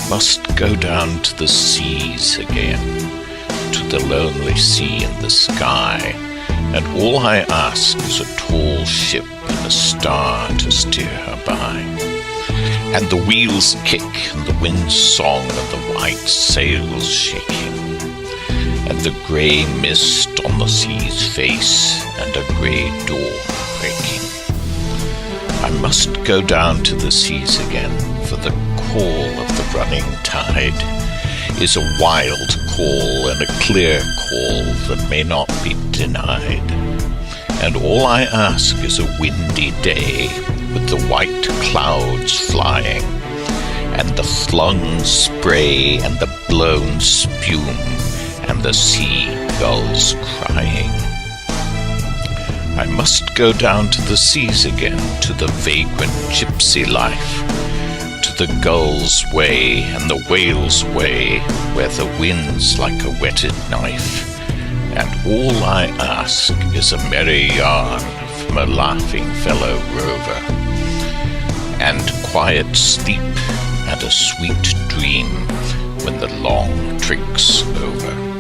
must go down to the seas again, to the lonely sea in the sky, and all I ask is a tall ship and a star to steer her by, and the wheels kick and the wind's song and the white sails shaking, and the grey mist on the sea's face and a grey dawn breaking. I must go down to the seas again, for the call of the running tide is a wild call and a clear call that may not be denied. And all I ask is a windy day with the white clouds flying, and the flung spray and the blown spume and the seagulls crying. I must go down to the seas again, to the vagrant gypsy life, to the gull's way and the whale's way, where the wind's like a whetted knife, and all I ask is a merry yarn from a laughing fellow rover, and quiet sleep and a sweet dream when the long trick's over.